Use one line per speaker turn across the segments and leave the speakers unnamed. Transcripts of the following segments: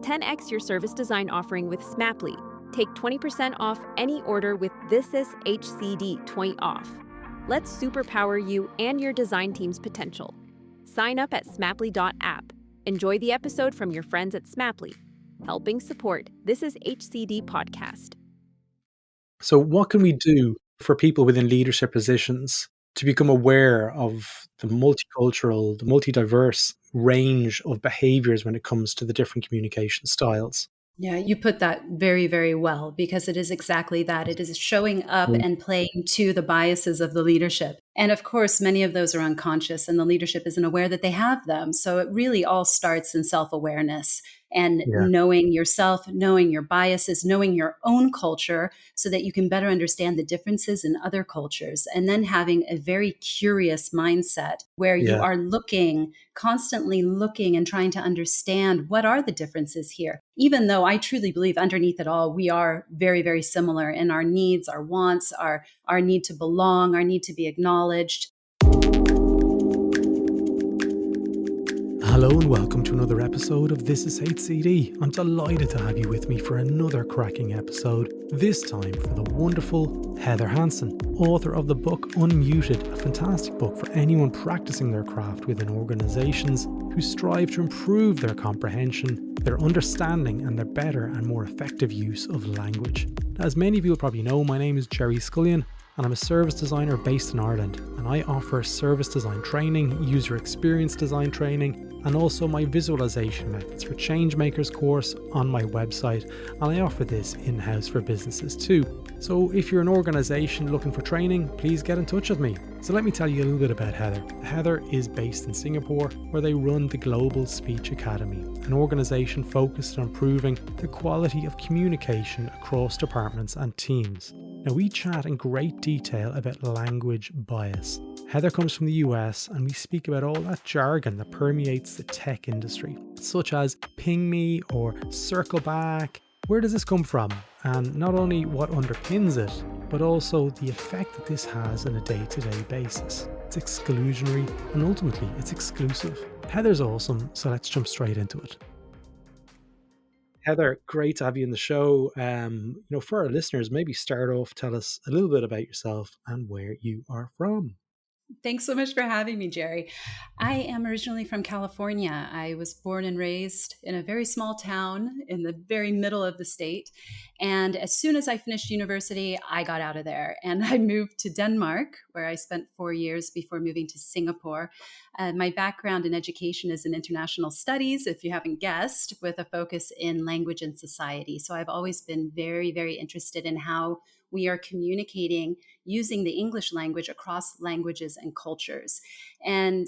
10x your service design offering with Smaply. Take 20% off any order with This Is HCD 20 off. Let's superpower you and your design team's potential. Sign up at smaply.app. Enjoy the episode from your friends at Smaply, helping support This Is HCD podcast.
So what can we do for people within leadership positions to become aware of the multicultural, the multi-diverse range of behaviors when it comes to the different communication styles?
Yeah, you put that very, very well, because it is exactly that. It is showing up and playing to the biases of the leadership. And of course, many of those are unconscious and the leadership isn't aware that they have them. So it really all starts in self-awareness and
Yeah.
knowing yourself, knowing your biases, knowing your own culture so that you can better understand the differences in other cultures. And then having a very curious mindset where you
Yeah.
are constantly looking and trying to understand what are the differences here. Even though I truly believe underneath it all, we are very, very similar in our needs, our wants, our need to belong, our need to be acknowledged.
Hello and welcome to another episode of This Is HCD. I'm delighted to have you with me for another cracking episode, this time for the wonderful Heather Hansen, author of the book Unmuted, a fantastic book for anyone practicing their craft within organisations who strive to improve their comprehension, their understanding and their better and more effective use of language. As many of you will probably know, my name is Jerry Scullion, and I'm a service designer based in Ireland, and I offer service design training, user experience design training, and also my visualization methods for Changemakers course on my website, and I offer this in-house for businesses too. So if you're an organisation looking for training, please get in touch with me. So let me tell you a little bit about Heather. Heather is based in Singapore, where they run the Global Speech Academy, an organisation focused on improving the quality of communication across departments and teams. Now, we chat in great detail about language bias. Heather comes from the US, and we speak about all that jargon that permeates the tech industry, such as ping me or circle back. Where does this come from? And not only what underpins it, but also the effect that this has on a day-to-day basis. It's exclusionary, and ultimately it's exclusive. Heather's awesome, so let's jump straight into it. Heather, great to have you in the show. For our listeners, maybe start off, tell us a little bit about yourself and where you are from.
Thanks so much for having me, Jerry. I am originally from California. I was born and raised in a very small town in the very middle of the state. And as soon as I finished university, I got out of there and I moved to Denmark, where I spent 4 years before moving to Singapore. My background in education is in international studies, if you haven't guessed, with a focus in language and society. So I've always been very, very interested in how we are communicating using the English language across languages and cultures. And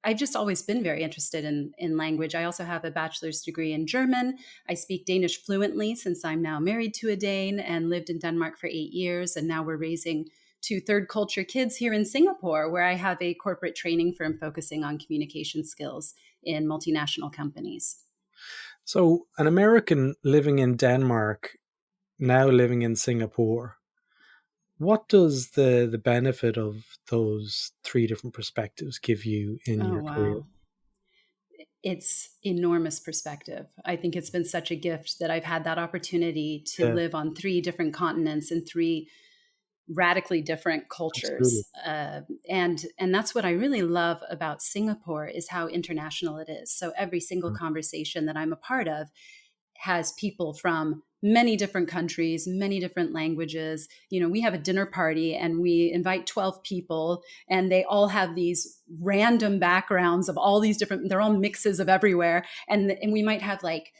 I've just always been very interested in language. I also have a bachelor's degree in German. I speak Danish fluently since I'm now married to a Dane and lived in Denmark for 8 years. And now we're raising 2 third culture kids here in Singapore, where I have a corporate training firm focusing on communication skills in multinational companies.
So an American living in Denmark, now living in Singapore, what does the benefit of those 3 different perspectives give you in your career?
It's enormous perspective. I think it's been such a gift that I've had that opportunity to live on 3 different continents and 3 radically different cultures. And that's what I really love about Singapore, is how international it is. So every single conversation that I'm a part of has people from many different countries, many different languages. We have a dinner party and we invite 12 people and they all have these random backgrounds of all these different, they're all mixes of everywhere. And we might have like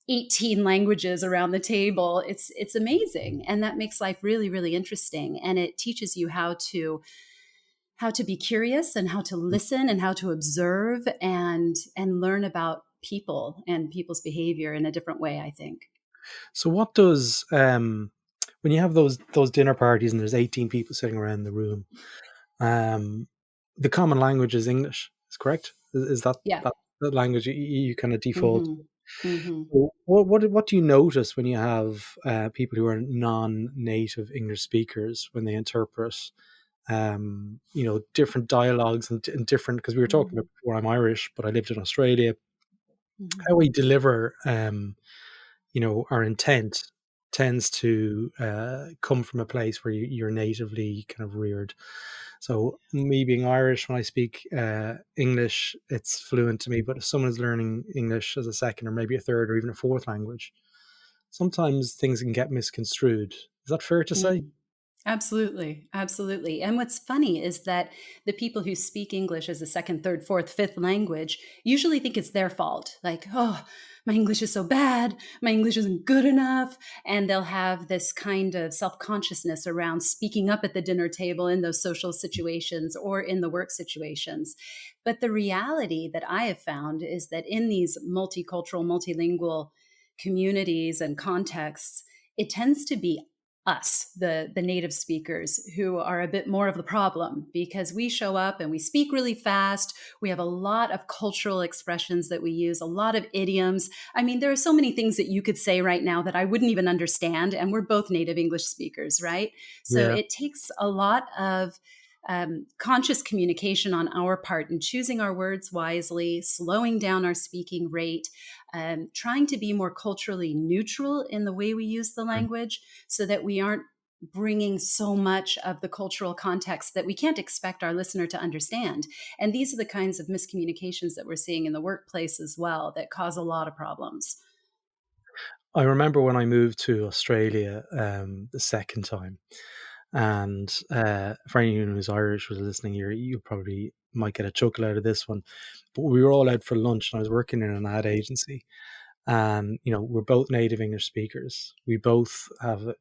18 languages around the table. It's amazing. And that makes life really, really interesting. And it teaches you how to be curious and how to listen and how to observe and learn about people and people's behavior in a different way, I think.
So what does, when you have those dinner parties and there's 18 people sitting around the room, the common language is English, is correct? Is that the language you kind of default?
Mm-hmm. Mm-hmm.
What do you notice when you have people who are non-native English speakers when they interpret different dialogues and different, because we were talking about before, I'm Irish, but I lived in Australia.
Mhm.
how we deliver, our intent tends to come from a place where you're natively kind of reared. So me being Irish, when I speak English, it's fluent to me. But if someone is learning English as a second or maybe a third or even a fourth language, sometimes things can get misconstrued. Is that fair to say?
Mm. Absolutely, absolutely. And what's funny is that the people who speak English as a second, third, fourth, fifth language usually think it's their fault. Like, oh, my English is so bad, my English isn't good enough. And they'll have this kind of self consciousness around speaking up at the dinner table in those social situations or in the work situations. But the reality that I have found is that in these multicultural, multilingual communities and contexts, it tends to be us, the native speakers, who are a bit more of the problem because we show up and we speak really fast. We have a lot of cultural expressions that we use, a lot of idioms. I mean, there are so many things that you could say right now that I wouldn't even understand. And we're both native English speakers, right? So
Yeah.
it takes a lot of conscious communication on our part and choosing our words wisely, slowing down our speaking rate, trying to be more culturally neutral in the way we use the
Mm.
language so that we aren't bringing so much of the cultural context that we can't expect our listener to understand. And these are the kinds of miscommunications that we're seeing in the workplace as well that cause a lot of problems.
I remember when I moved to Australia the second time, and for anyone who's Irish was listening here, you probably might get a chuckle out of this one. But we were all out for lunch, and I was working in an ad agency, and we're both native English speakers. We both have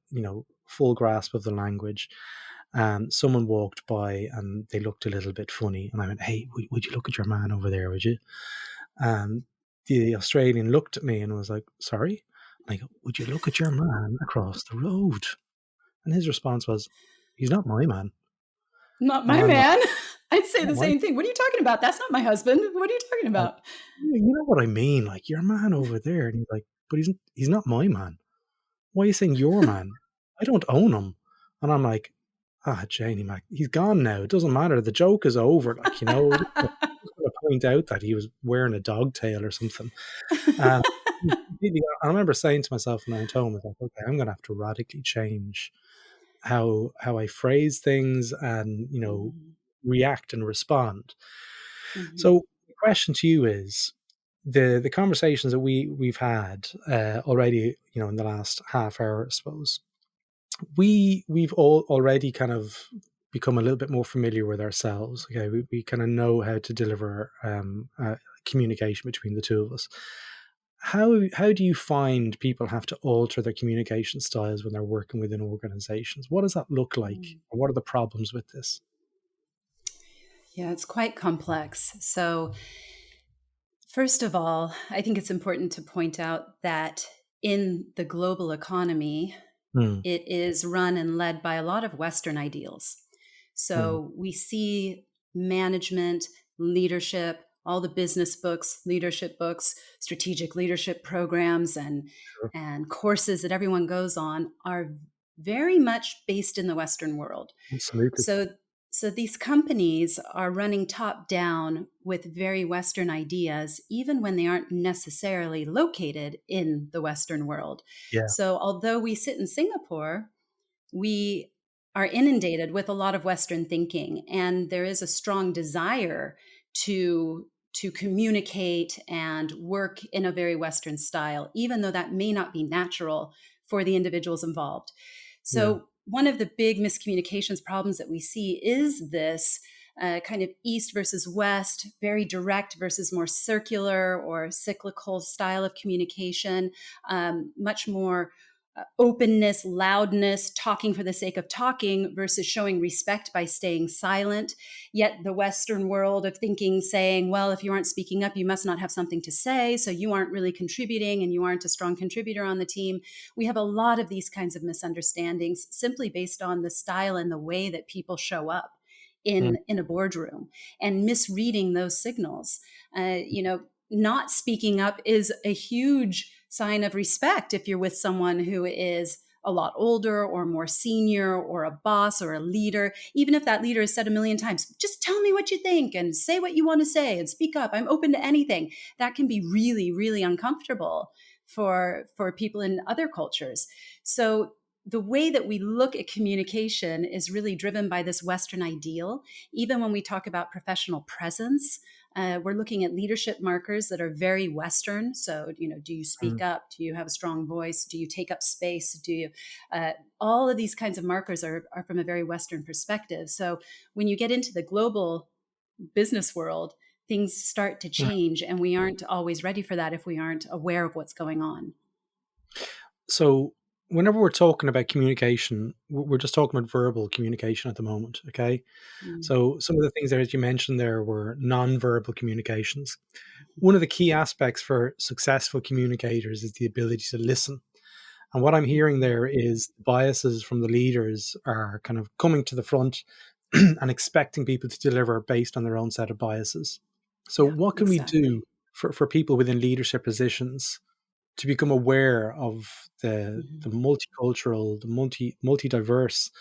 full grasp of the language. And someone walked by, and they looked a little bit funny, and I went, "Hey, would you look at your man over there? Would you?" And the Australian looked at me and was like, "Sorry?" And I go, "Would you look at your man across the road?" And his response was, "He's not my man."
Not
And
my
I'm like,
man. I'd say
"Oh
the
my,"
same thing. What are you talking about? That's not my husband. What are you talking
like,
about?
"Yeah, you know what I mean, like, your man over there." And he's like, "But he's not my man. Why are you saying your man? I don't own him." And I'm like, "Ah, Janie Mac, he's gone now. It doesn't matter. The joke is over." Like, just gonna point out that he was wearing a dog tail or something. And I remember saying to myself when I went home, I was like, "Okay, I'm gonna have to radically change how I phrase things and,
Mhm,
react and respond."
mhm,
So the question to you is the conversations that we've had already, in the last half hour, I suppose, we've all already kind of become a little bit more familiar with ourselves. Okay, we kind of know how to deliver communication between the two of us. How do you find people have to alter their communication styles when they're working within organizations? What does that look like?
mm.
And what are the problems with this?
Yeah, it's quite complex. So, first of all, I think it's important to point out that in the global economy,
Mm,
it is run and led by a lot of Western ideals.
mm,
So we see management, leadership, all the business books, leadership books, strategic leadership programs,
sure.
and courses that everyone goes on are very much based in the Western world.
Absolutely.
So, so these companies are running top down with very Western ideas, even when they aren't necessarily located in the Western world.
Yeah.
So, although we sit in Singapore, we are inundated with a lot of Western thinking, and there is a strong desire to communicate and work in a very Western style, even though that may not be natural for the individuals involved.
Yeah.
So, one of the big miscommunications problems that we see is this kind of East versus West, very direct versus more circular or cyclical style of communication, much more openness, loudness, talking for the sake of talking versus showing respect by staying silent. Yet the Western world of thinking saying, well, if you aren't speaking up, you must not have something to say. So you aren't really contributing and you aren't a strong contributor on the team. We have a lot of these kinds of misunderstandings simply based on the style and the way that people show up
Mm,
in a boardroom and misreading those signals. Not speaking up is a huge sign of respect if you're with someone who is a lot older or more senior or a boss or a leader, even if that leader has said a million times, just tell me what you think and say what you want to say and speak up. I'm open to anything. That can be really, really uncomfortable for people in other cultures. So the way that we look at communication is really driven by this Western ideal. Even when we talk about professional presence, we're looking at leadership markers that are very Western. So, do you speak
Mm.
up? Do you have a strong voice? Do you take up space? Do you? All of these kinds of markers are from a very Western perspective. So when you get into the global business world, things start to
Mm.
change, and we aren't always ready for that if we aren't aware of what's going on.
So whenever we're talking about communication, we're just talking about verbal communication at the moment, okay?
Mm.
So some of the things that you mentioned there were non-verbal communications. One of the key aspects for successful communicators is the ability to listen. And what I'm hearing there is biases from the leaders are kind of coming to the front and expecting people to deliver based on their own set of biases. So
Yeah,
what can we do
exactly.
for people within leadership positions to become aware of the
Mhm.
multicultural, the multi diverse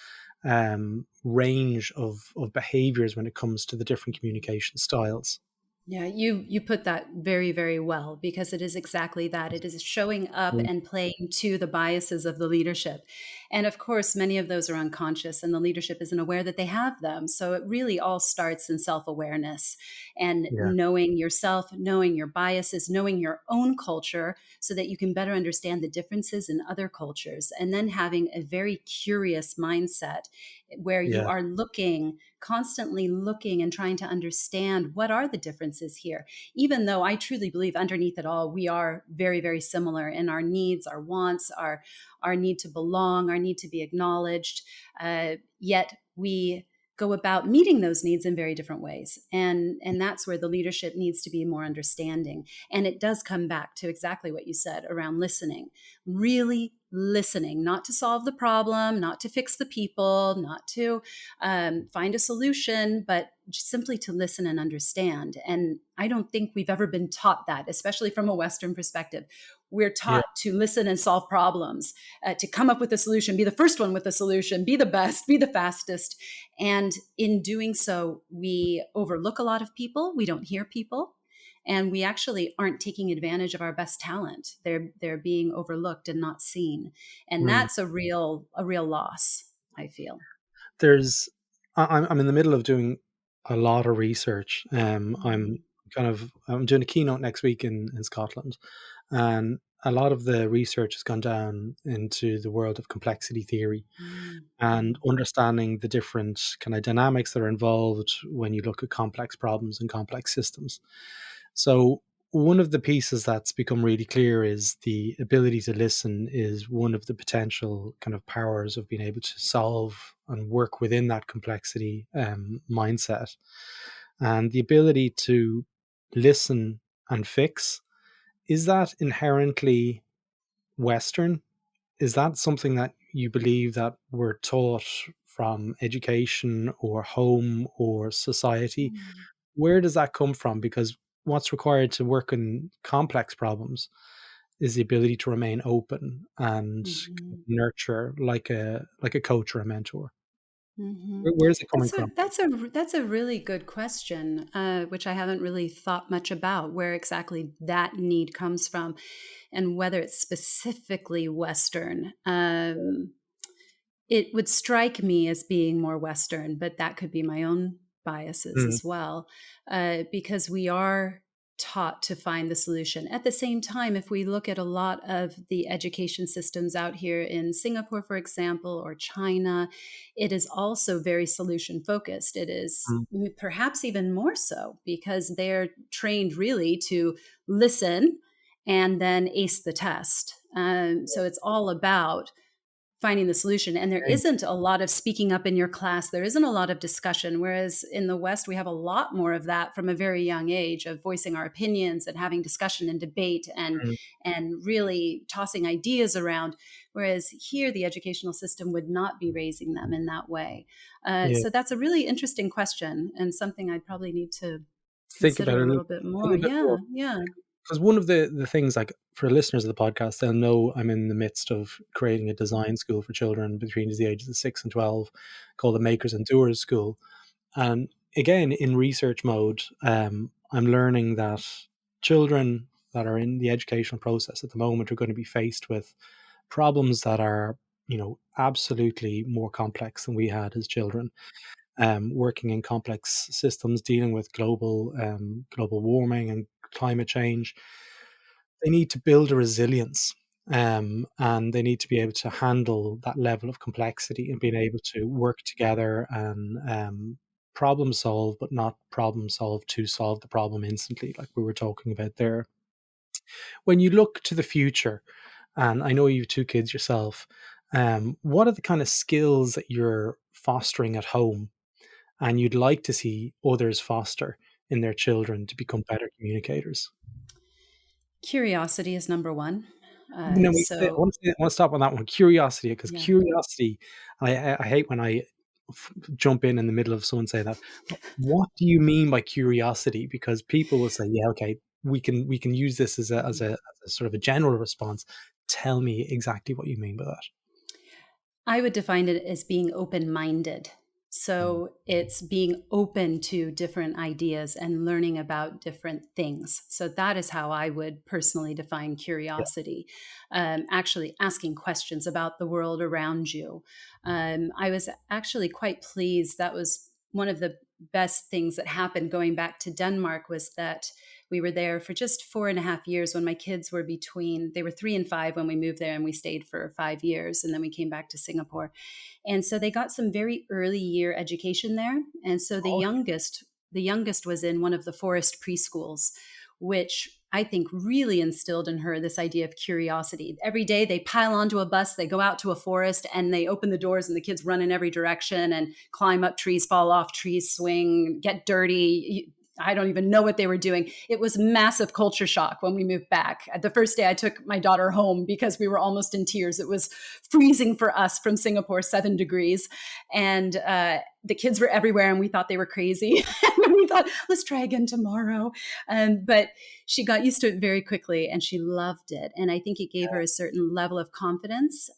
range of behaviors when it comes to the different communication styles?
Yeah, you put that very, very well, because it is exactly that. It is showing up
Mm.
and playing to the biases of the leadership. And of course, many of those are unconscious, and the leadership isn't aware that they have them. So it really all starts in self-awareness and
Yeah,
knowing yourself, knowing your biases, knowing your own culture so that you can better understand the differences in other cultures, and then having a very curious mindset where you
yeah,
are looking, constantly looking and trying to understand what are the differences here. Even though I truly believe underneath it all, we are very, very similar in our needs, our wants, our need to belong, our need to be acknowledged. Yet we go about meeting those needs in very different ways. And that's where the leadership needs to be more understanding. And it does come back to exactly what you said around listening, really listening, not to solve the problem, not to fix the people, not to find a solution, but just simply to listen and understand. And I don't think we've ever been taught that, especially from a Western perspective. We're
yeah.
taught to listen and solve problems, to come up with a solution, be the first one with a solution, be the best, be the fastest. And in doing so, we overlook a lot of people. We don't hear people. And we actually aren't taking advantage of our best talent. They're being overlooked and not seen. And
Mm.
that's a real loss, I feel.
There's, I'm in the middle of doing a lot of research.
Mm,
I'm doing a keynote next week in Scotland, and a lot of the research has gone down into the world of complexity theory
mm,
and
mm,
understanding the different kind of dynamics that are involved when you look at complex problems and complex systems. So one of the pieces that's become really clear is the ability to listen is one of the potential kind of powers of being able to solve and work within that complexity mindset. And the ability to listen and fix, is that inherently Western? Is that something that you believe that we're taught from education or home or society?
mm,
Where does that come from? Because what's required to work in complex problems is the ability to remain open and
mhm,
nurture like a coach or a mentor.
mhm.
Where is it coming
That's
from?
a really good question, which I haven't really thought much about, where exactly that need comes from, and whether it's specifically Western. It would strike me as being more Western, but that could be my own biases
Mm,
as well, because we are taught to find the solution. At the same time, if we look at a lot of the education systems out here in Singapore, for example, or China, it is also very solution focused. It is
mm,
perhaps even more so because they're trained really to listen and then ace the test. So it's all about finding the solution. And there
okay.
isn't a lot of speaking up in your class. There isn't a lot of discussion. Whereas in the West, we have a lot more of that from a very young age of voicing our opinions and having discussion and debate
Mm,
and really tossing ideas around. Whereas here, the educational system would not be raising them in that way.
yeah.
So that's a really interesting question and something I'd probably need to
Think about
consider
it
a
a
little bit more.
little bit
Yeah,
more.
yeah.
Because one of the things, like for listeners of the podcast, they'll know I'm in the midst of creating a design school for children between the ages of 6 and 12 called the Makers and Doers School. And again, in research mode, I'm learning that children that are in the educational process at the moment are going to be faced with problems that are, absolutely more complex than we had as children. Working in complex systems, dealing with global warming and climate change, they need to build a resilience, and they need to be able to handle that level of complexity and being able to work together and problem solve, but not problem solve to solve the problem instantly, like we were talking about there. When you look to the future, and I know you have two kids yourself, what are the kind of skills that you're fostering at home and you'd like to see others foster in their children to become better communicators?
Curiosity is number one.
No, I
So,
want to stop on that one. Curiosity, because
yeah.
curiosity, I hate when I jump in the middle of someone saying that. What do you mean by curiosity? Because people will say, "Yeah, okay, we can use this as a sort of a general response." Tell me exactly what you mean by that.
I would define it as being open minded.
Mm,
So it's being open to different ideas and learning about different things. So that is how I would personally define
yeah,
curiosity. Actually asking questions about the world around you. I was actually quite pleased. That was one of the best things that happened going back to Denmark, was that we were there for just 4.5 years when my kids were they were 3 and 5 when we moved there, and we stayed for 5 years, and then we came back to Singapore. And so they got some very early year education there. And so the
oh,
youngest was in one of the forest preschools, which I think really instilled in her this idea of curiosity. Every day they pile onto a bus, they go out to a forest, and they open the doors, and the kids run in every direction and climb up trees, fall off trees, swing, get dirty. I don't even know what they were doing. It was massive culture shock when we moved back. The first day I took my daughter home because we were almost in tears. It was freezing for us from Singapore, 7 degrees. And the kids were everywhere, and we thought they were crazy. And we thought, let's try again tomorrow. But she got used to it very quickly, and she loved it. And I think it gave her a certain level of confidence,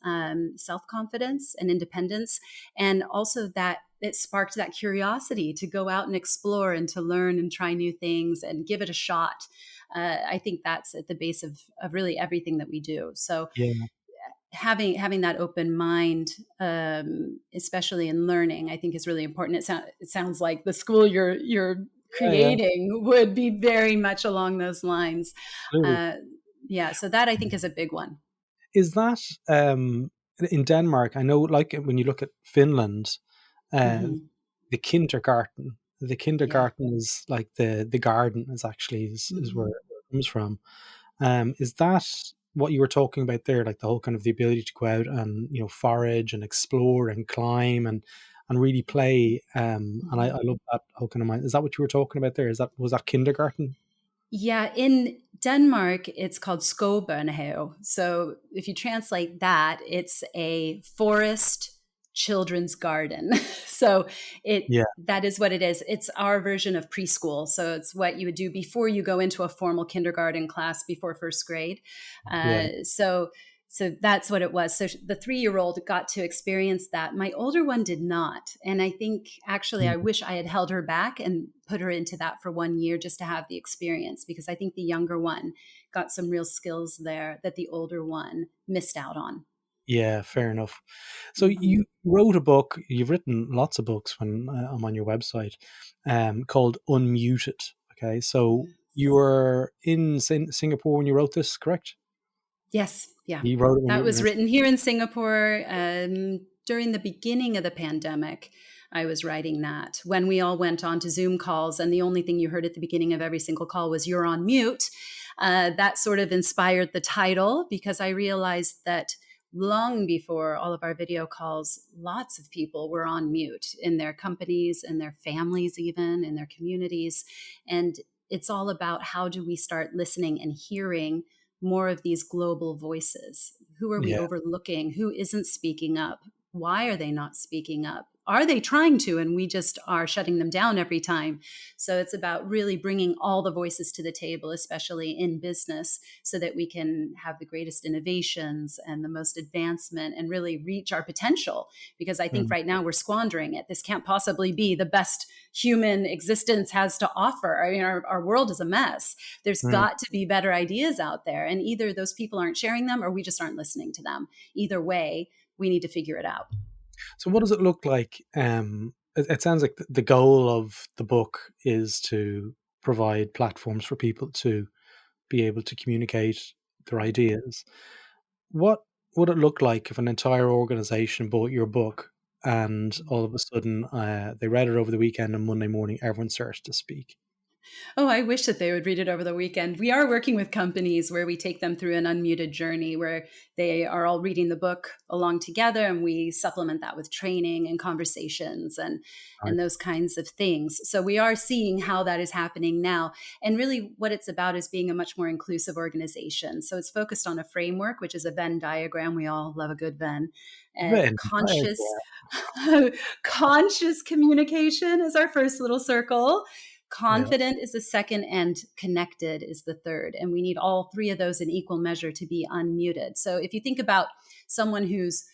self-confidence and independence. And also that it sparked that curiosity to go out and explore and to learn and try new things and give it a shot. I think that's at the base of really everything that we do. So
yeah,
having that open mind, especially in learning, I think is really important. It sounds like the school you're
yeah, yeah,
creating would be very much along those lines.
absolutely.
Uh, yeah, so that I think is a big one.
Is that in Denmark? I know, like when you look at Finland, uh,
Hmm.
the kindergarten. The
Yeah.
kindergarten is like the garden is actually is where
Hmm.
it comes from. Is that what you were talking about there? Like the whole kind of the ability to go out and forage and explore and climb and really play. And I love that whole kind of mind. Is that what you were talking about there? Was that kindergarten?
Yeah, in Denmark, it's called skobørnehave. So if you translate that, it's a forest children's garden. So it
Yeah,
that is what it is. It's our version of preschool. So it's what you would do before you go into a formal kindergarten class before first grade.
yeah,
So that's what it was. So the 3-year-old got to experience that. My older one did not. And I think actually, I
mm,
wish I had held her back and put her into that for 1 year just to have the experience, because I think the younger one got some real skills there that the older one missed out on.
yeah. Fair enough. So
Mhm.
you wrote a book. You've written lots of books when I'm on your website, called Unmuted. Okay, so you were in Singapore when you wrote this, correct?
Yes, yeah.
You wrote it when
That
you
was
were.
written here in Singapore during the beginning of the pandemic. I was writing that when we all went on to Zoom calls, and the only thing you heard at the beginning of every single call was "You're on mute." That sort of inspired the title, because I realized that long before all of our video calls, lots of people were on mute in their companies, in their families, even in their communities. And it's all about how do we start listening and hearing more of these global voices? Who are we
Yeah,
overlooking? Who isn't speaking up? Why are they not speaking up? are they trying to? And we just are shutting them down every time. So it's about really bringing all the voices to the table, especially in business, so that we can have the greatest innovations and the most advancement and really reach our potential. Because I think right now we're squandering it. This can't possibly be the best human existence has to offer. I mean, our world is a mess. There's got to be better ideas out there. And either those people aren't sharing them or we just aren't listening to them. Either way, we need to figure it out.
So what does it look like? It sounds like the goal of the book is to provide platforms for people to be able to communicate their ideas. What would it look like if an entire organization bought your book and all of a sudden they read it over the weekend and Monday morning everyone starts to speak?
Oh, I wish that they would read it over the weekend. We are working with companies where we take them through an unmuted journey where they are all reading the book along together, and we supplement that with training and conversations and those kinds of things. So we are seeing how that is happening now. And really what it's about is being a much more inclusive organization. So it's focused on a framework, which is a Venn diagram. We all love a good Venn.
Then,
Conscious communication is our first little circle. Confident is the second, and connected is the third. And we need all three of those in equal measure to be unmuted. So if you think about someone who's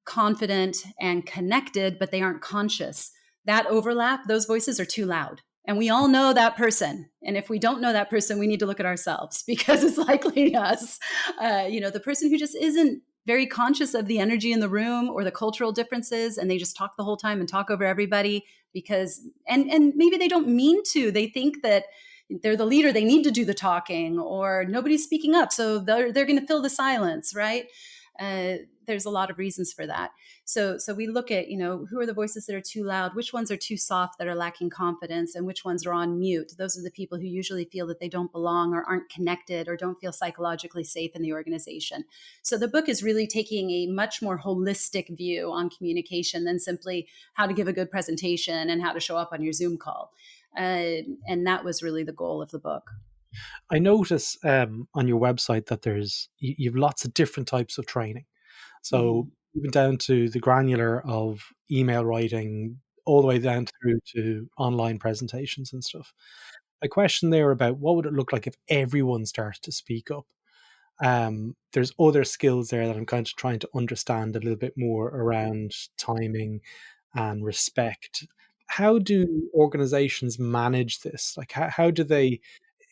confident and connected, but they aren't conscious, that overlap, those voices are too loud. And we all know that person. And if we don't know that person, we need to look at ourselves because it's likely us. The person who just isn't very conscious of the energy in the room or the cultural differences, and they just talk the whole time and talk over everybody because, and maybe they don't mean to. They think that they're the leader, they need to do the talking, or nobody's speaking up, so they're going to fill the silence, right? There's a lot of reasons for that. So we look at, who are the voices that are too loud, which ones are too soft that are lacking confidence, and which ones are on mute. Those are the people who usually feel that they don't belong or aren't connected or don't feel psychologically safe in the organization. So the book is really taking a much more holistic view on communication than simply how to give a good presentation and how to show up on your Zoom call. And that was really the goal of the book.
I notice on your website that you have lots of different types of training. So even down to the granular of email writing, all the way down through to online presentations and stuff. A question there about what would it look like if everyone starts to speak up? There's other skills there that I'm kind of trying to understand a little bit more around timing and respect. How do organizations manage this? Like, how do they,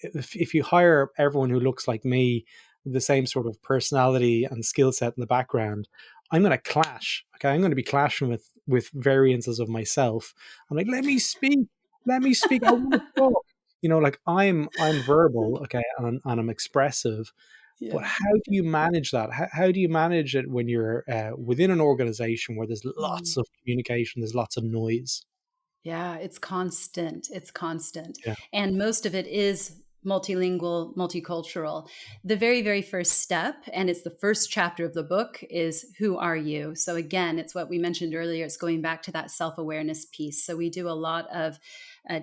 if you hire everyone who looks like me, with the same sort of personality and skill set in the background, I'm going to clash. Okay, I'm going to be clashing with variances of myself. I'm like, let me speak. I want to talk. Like I'm verbal, okay, and I'm expressive.
Yeah.
But how do you manage that? How do you manage it when you're within an organization where there's lots of communication, there's lots of noise?
Yeah, it's constant. It's constant.
Yeah.
And most of it is multilingual, multicultural. The very, very first step, and it's the first chapter of the book, is who are you? So again, it's what we mentioned earlier. It's going back to that self-awareness piece. So we do a lot of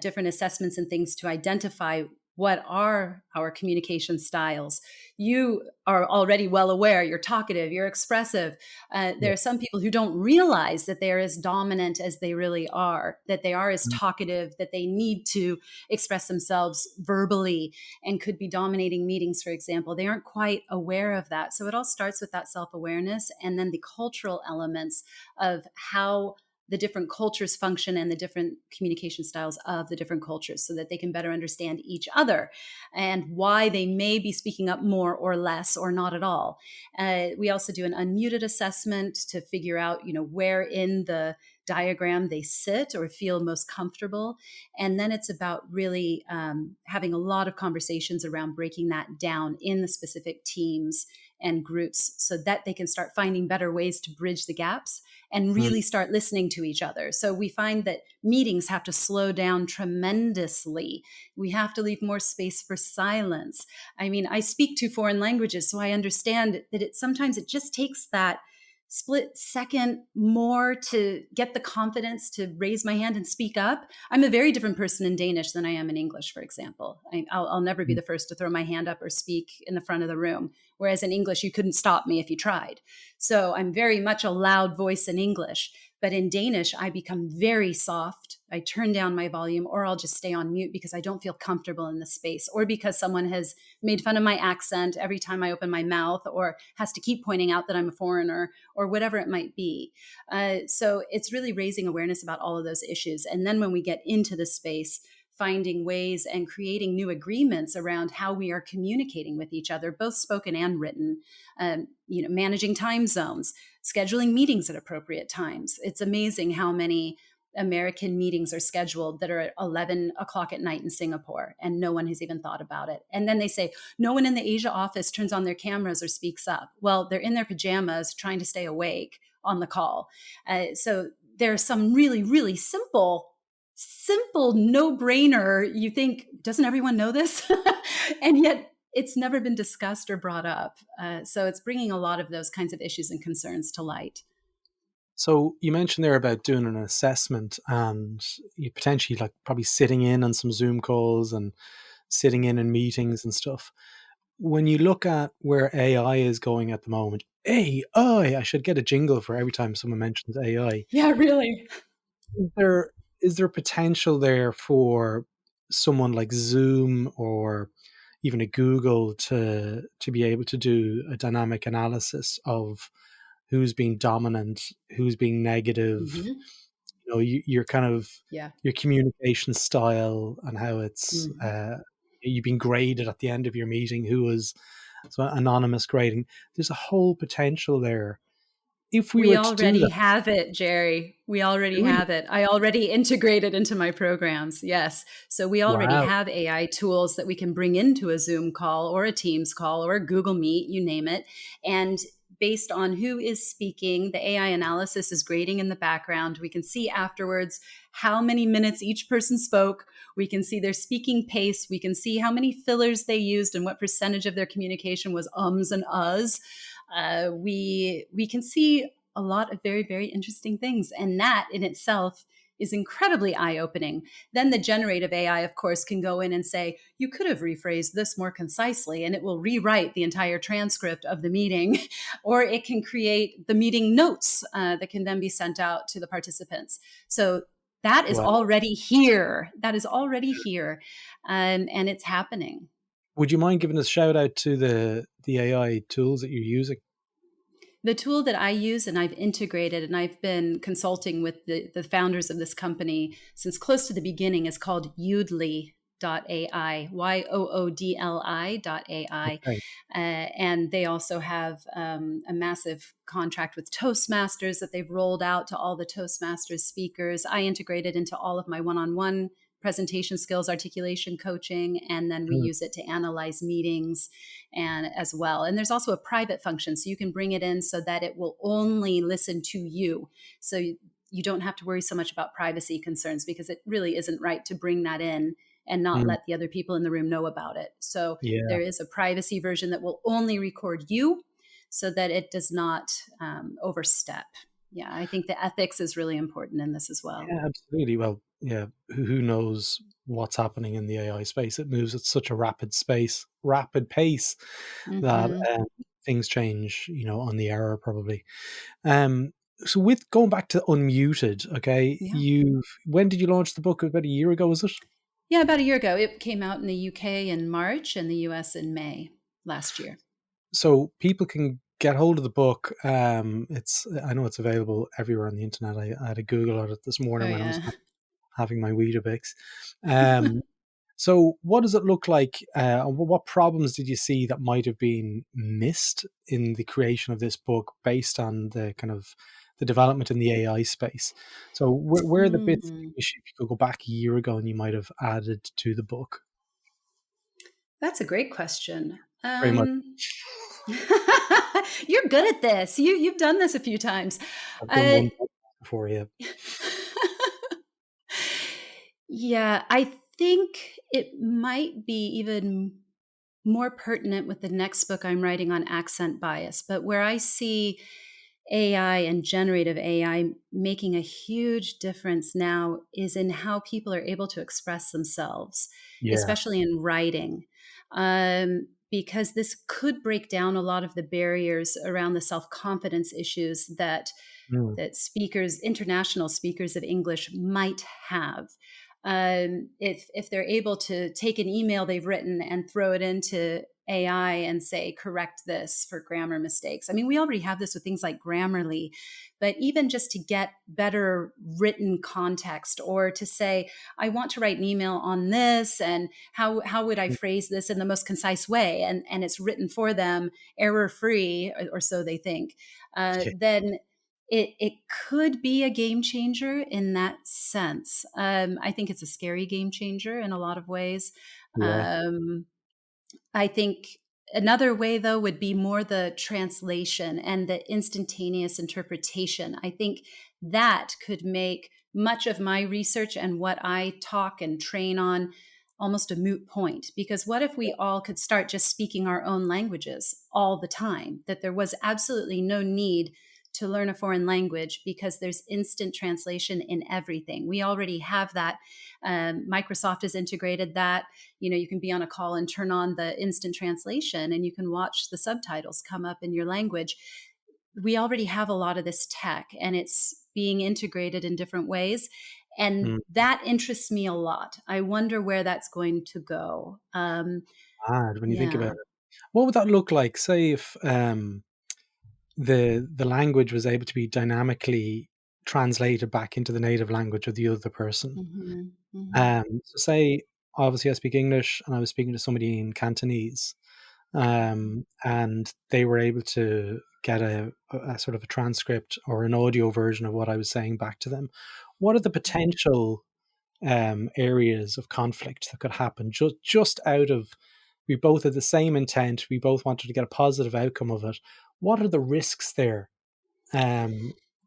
different assessments and things to identify what are our communication styles. You are already well aware, you're talkative, you're expressive. There are some people who don't realize that they're as dominant as they really are, that they are as talkative, that they need to express themselves verbally and could be dominating meetings, for example. They aren't quite aware of that. So it all starts with that self-awareness and then the cultural elements of how the different cultures function and the different communication styles of the different cultures so that they can better understand each other and why they may be speaking up more or less or not at all. We also do an unmuted assessment to figure out, where in the diagram they sit or feel most comfortable. And then it's about really having a lot of conversations around breaking that down in the specific teams and groups so that they can start finding better ways to bridge the gaps and really start listening to each other. So we find that meetings have to slow down tremendously. We have to leave more space for silence. I mean, I speak 2 foreign languages, so I understand that sometimes it just takes that split second more to get the confidence to raise my hand and speak up. I'm a very different person in Danish than I am in English, for example. I'll never be the first to throw my hand up or speak in the front of the room. Whereas in English, you couldn't stop me if you tried. So I'm very much a loud voice in English. But in Danish, I become very soft. I turn down my volume, or I'll just stay on mute because I don't feel comfortable in the space, or because someone has made fun of my accent every time I open my mouth, or has to keep pointing out that I'm a foreigner, or whatever it might be. So it's really raising awareness about all of those issues. And then when we get into the space, finding ways and creating new agreements around how we are communicating with each other, both spoken and written, managing time zones, scheduling meetings at appropriate times. It's amazing how many American meetings are scheduled that are at 11 o'clock at night in Singapore, and no one has even thought about it. And then they say, no one in the Asia office turns on their cameras or speaks up. Well, they're in their pajamas trying to stay awake on the call. So there are some really, really simple no-brainer. You think, doesn't everyone know this? And yet it's never been discussed or brought up. So it's bringing a lot of those kinds of issues and concerns to light.
So you mentioned there about doing an assessment, and you potentially like probably sitting in on some Zoom calls and sitting in meetings and stuff. When you look at where AI is going at the moment, I should get a jingle for every time someone mentions AI.
Yeah, really.
Is there potential there for someone like Zoom or even a Google to be able to do a dynamic analysis of who's being dominant, who's being negative,
Mm-hmm.
your kind of
Yeah.
your communication style, and how it's you've been graded at the end of your meeting, who was so anonymous grading. There's a whole potential there if we
We
were to do
already
that.
have it, Jerry. We already
Really?
have it. I already integrate it into my programs. Yes. So we already
Wow.
have AI tools that we can bring into a Zoom call or a Teams call or a Google Meet, you name it. And based on who is speaking, the AI analysis is grading in the background. We can see afterwards how many minutes each person spoke. We can see their speaking pace. We can see how many fillers they used and what percentage of their communication was ums and uhs. We can see a lot of very, very interesting things. And that in itself is incredibly eye-opening. Then the generative AI, of course, can go in and say, you could have rephrased this more concisely, and it will rewrite the entire transcript of the meeting. Or it can create the meeting notes that can then be sent out to the participants. So that is
Wow.
already here. That is already here. And it's happening.
Would you mind giving us a shout out to the AI tools that you're using?
The tool that I use and I've integrated, and I've been consulting with the founders of this company since close to the beginning, is called Yoodli.ai, YOODLI.ai.
Okay.
And they also have a massive contract with Toastmasters that they've rolled out to all the Toastmasters speakers. I integrated into all of my one-on-one presentation skills, articulation coaching, and then we use it to analyze meetings and as well. And there's also a private function, so you can bring it in so that it will only listen to you. So you don't have to worry so much about privacy concerns, because it really isn't right to bring that in and not let the other people in the room know about it. So
Yeah.
there is a privacy version that will only record you so that it does not overstep. Yeah, I think the ethics is really important in this as well.
Yeah, absolutely. Well, yeah, who knows what's happening in the AI space? It moves at such a rapid pace that
Mm-hmm.
things change, on the hour probably. So with going back to Unmuted, okay,
Yeah.
when did you launch the book? About a year ago, was it?
Yeah, about a year ago. It came out in the UK in March and the US in May last year.
So people can get hold of the book. I know it's available everywhere on the internet. I had a Google at it this
Oh,
morning when I was
yeah.
having my Weetabix. So what does it look like? What problems did you see that might have been missed in the creation of this book based on the kind of the development in the AI space? So where are the bits that you wish you could go back a year ago and you might have added to the book?
That's a great question.
Very much.
You're good at this. You've done this a few times.
I've done
Uh,
one podcast before you.
yeah, I think it might be even more pertinent with the next book I'm writing on accent bias, but where I see AI and generative AI making a huge difference now is in how people are able to express themselves,
Yeah.
especially in writing. Because this could break down a lot of the barriers around the self confidence issues that
Mm.
that speakers, international speakers of English, might have. If they're able to take an email they've written and throw it into AI and say, correct this for grammar mistakes. I mean, we already have this with things like Grammarly, but even just to get better written context, or to say, I want to write an email on this, and how would I phrase this in the most concise way? And it's written for them, error free, or so they think.
Yeah.
Then it could be a game changer in that sense. I think it's a scary game changer in a lot of ways.
Yeah.
Um, I think another way, though, would be more the translation and the instantaneous interpretation. I think that could make much of my research and what I talk and train on almost a moot point. Because what if we all could start just speaking our own languages all the time? That there was absolutely no need to learn a foreign language because there's instant translation in everything. We already have that. Microsoft has integrated that. You can be on a call and turn on the instant translation and you can watch the subtitles come up in your language. We already have a lot of this tech and it's being integrated in different ways. And
Mm.
that interests me a lot. I wonder where that's going to go.
Mad when you think about
Yeah.
it. What would that look like? Say if the language was able to be dynamically translated back into the native language of the other person.
Hmm. Hmm.
So say obviously I speak English and I was speaking to somebody in Cantonese, and they were able to get a sort of a transcript or an audio version of what I was saying back to them. What are the potential areas of conflict that could happen just out of, we both had the same intent, we both wanted to get a positive outcome of it. What are the risks there,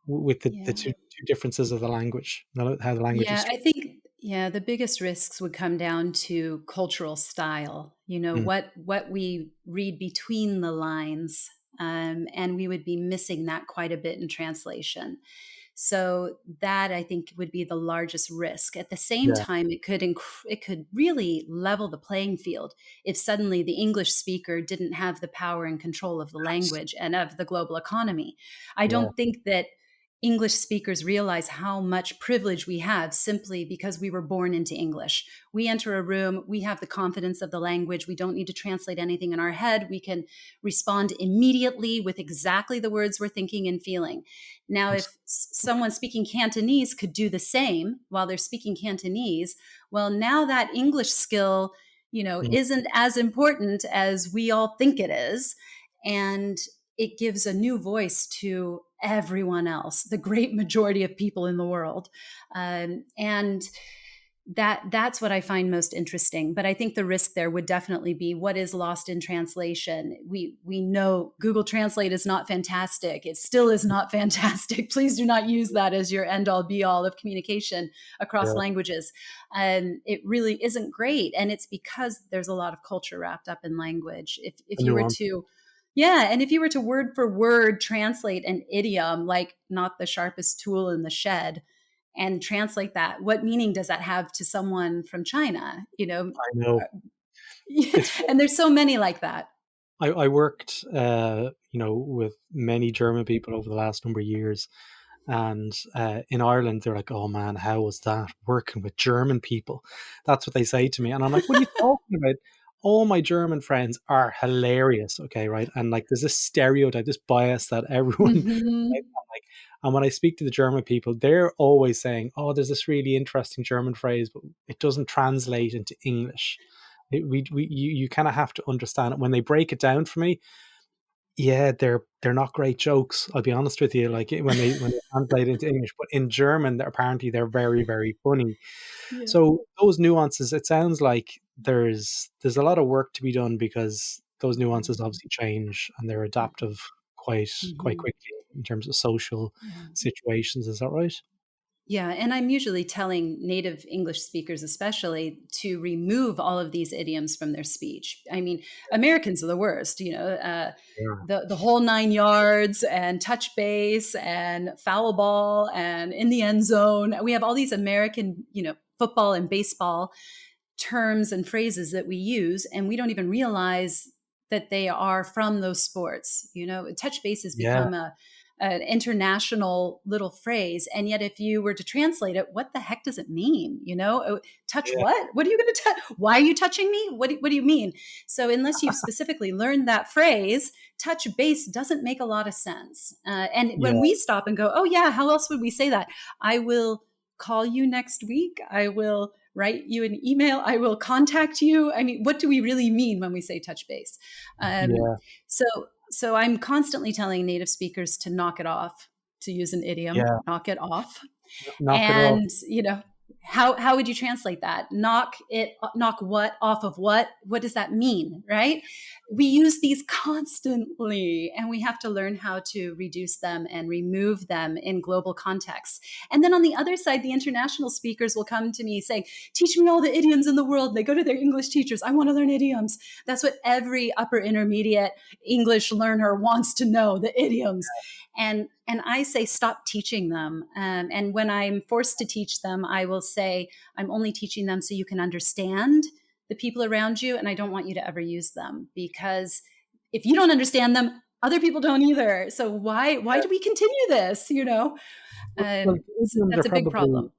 with the
Yeah.
two differences of the language, how the language is
Yeah, I
structured?
think the biggest risks would come down to cultural style.
Mm,
What we read between the lines, and we would be missing that quite a bit in translation. So that I think would be the largest risk. At the same
yeah,
time, it could really level the playing field if suddenly the English speaker didn't have the power and control of the language and of the global economy. I
yeah,
don't think that English speakers realize how much privilege we have simply because we were born into English. We enter a room, we have the confidence of the language. We don't need to translate anything in our head. We can respond immediately with exactly the words we're thinking and feeling. Now, if someone speaking Cantonese could do the same while they're speaking Cantonese, well, now that English skill,
mm,
isn't as important as we all think it is. And it gives a new voice to everyone else, the great majority of people in the world. And that's what I find most interesting. But I think the risk there would definitely be what is lost in translation. We know Google Translate is not fantastic. It still is not fantastic. Please do not use that as your end all be all of communication across
yeah,
languages. It really isn't great, and it's because there's a lot of culture wrapped up in language. If
the
you were
nuance.
to Yeah, and if you were to word for word translate an idiom like not the sharpest tool in the shed and translate that, what meaning does that have to someone from China?
I know.
Uh,
It's
and there's so many like that.
I worked, with many German people over the last number of years, and in Ireland, they're like, "Oh man, how was that working with German people?" That's what they say to me, and I'm like, "What are you talking about? All my German friends are hilarious, okay, right?" And like, there's this stereotype, this bias that everyone, right?
Hmm.
I'm like, and when I speak to the German people, they're always saying, "Oh, there's this really interesting German phrase, but it doesn't translate into English." You kind of have to understand it when they break it down for me. Yeah, they're not great jokes, I'll be honest with you, like, when they translate into English, but in German, they're very, very funny.
Yeah.
So, those nuances, it sounds like there's a lot of work to be done because those nuances
Mhm.
obviously change and they're adaptive quite
Mhm.
quickly in terms of social
Yeah.
situations, is that right?
Yeah, and I'm usually telling native English speakers, especially, to remove all of these idioms from their speech. I mean, Americans are the worst,
Yeah.
the whole 9 yards and touch base and foul ball and in the end zone. We have all these American, football and baseball terms and phrases that we use, and we don't even realize that they are from those sports. Touch base has
Yeah,
become an international little phrase. And yet if you were to translate it, what the heck does it mean? Touch
Yeah.
what? What are you going to touch? Why are you touching me? What do you mean? So unless you've specifically learned that phrase, touch base doesn't make a lot of sense. And
Yeah.
when we stop and go, oh yeah, how else would we say that? I will call you next week. I will write you an email. I will contact you. I mean, what do we really mean when we say touch base?
Yeah.
So I'm constantly telling native speakers to knock it off, to use an idiom,
Yeah.
knock it off.
Knock it off.
And, how would you translate that? Knock what off of what? What does that mean, right? We use these constantly, and we have to learn how to reduce them and remove them in global contexts. And then on the other side, the international speakers will come to me saying, teach me all the idioms in the world. They go to their English teachers. I want to learn idioms. That's what every upper intermediate English learner wants to know, the idioms. And I say, stop teaching them. And when I'm forced to teach them, I will say, I'm only teaching them so you can understand the people around you. And I don't want you to ever use them, because if you don't understand them, other people don't either. So why do we continue this?
Well,
So that's a big problem.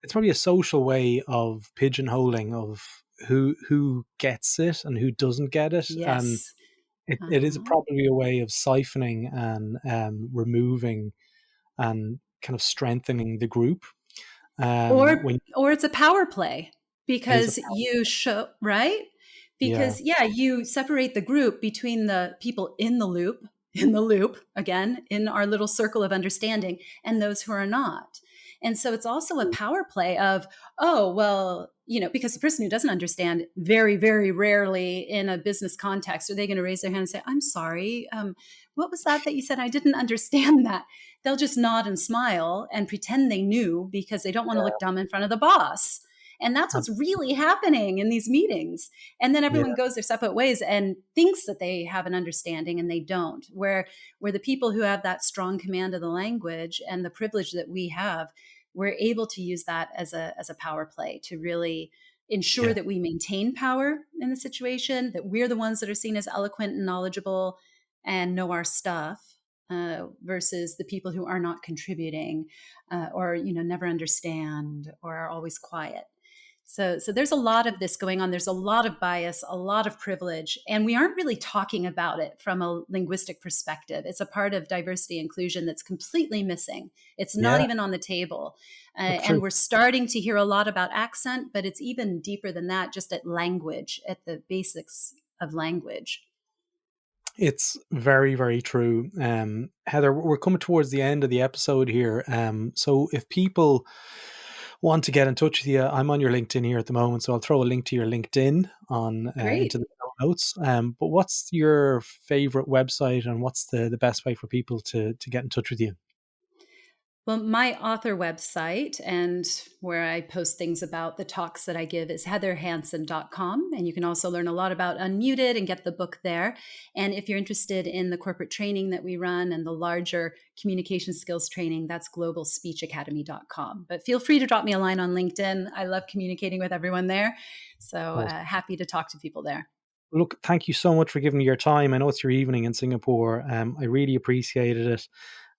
It's probably a social way of pigeonholing of who gets it and who doesn't get it.
Yes.
And it is probably a way of siphoning and removing and kind of strengthening the group.
Or it's a power play, because you show, right? Because you separate the group between the people in the loop, again, in our little circle of understanding, and those who are not. And so it's also a power play of, oh, well, because the person who doesn't understand, very, very rarely in a business context are they going to raise their hand and say, I'm sorry, what was that you said? I didn't understand that. They'll just nod and smile and pretend they knew, because they don't want to look dumb in front of the boss. And that's what's really happening in these meetings. And then everyone goes their separate ways and thinks that they have an understanding, and they don't. Where the people who have that strong command of the language and the privilege that we have, we're able to use that as a power play to really ensure that we maintain power in the situation, that we're the ones that are seen as eloquent and knowledgeable and know our stuff, versus the people who are not contributing, or never understand, or are always quiet. So there's a lot of this going on. There's a lot of bias, a lot of privilege, and we aren't really talking about it from a linguistic perspective. It's a part of diversity and inclusion that's completely missing. It's not even on the table. And we're starting to hear a lot about accent, but it's even deeper than that, just at language, at the basics of language.
It's very, very true. Heather, we're coming towards the end of the episode here. So if people want to get in touch with you, I'm on your LinkedIn here at the moment, so I'll throw a link to your LinkedIn into the notes. But what's your favorite website, and what's the best way for people to get in touch with you?
Well, my author website, and where I post things about the talks that I give, is heatherhansen.com. And you can also learn a lot about Unmuted and get the book there. And if you're interested in the corporate training that we run and the larger communication skills training, that's globalspeechacademy.com. But feel free to drop me a line on LinkedIn. I love communicating with everyone there. So happy to talk to people there.
Look, thank you so much for giving me your time. I know it's your evening in Singapore. I really appreciated it.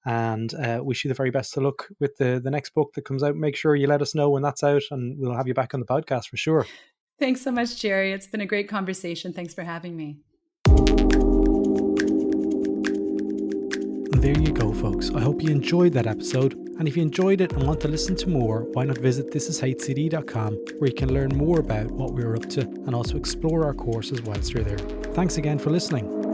And wish you the very best of luck with the next book that comes out. Make sure you let us know when that's out, and we'll have you back on the podcast for sure.
Thanks so much, Jerry. It's been a great conversation. Thanks for having me.
There you go, folks. I hope you enjoyed that episode. And if you enjoyed it and want to listen to more, why not visit thisishcd.com, where you can learn more about what we're up to and also explore our courses whilst you're there. Thanks again for listening.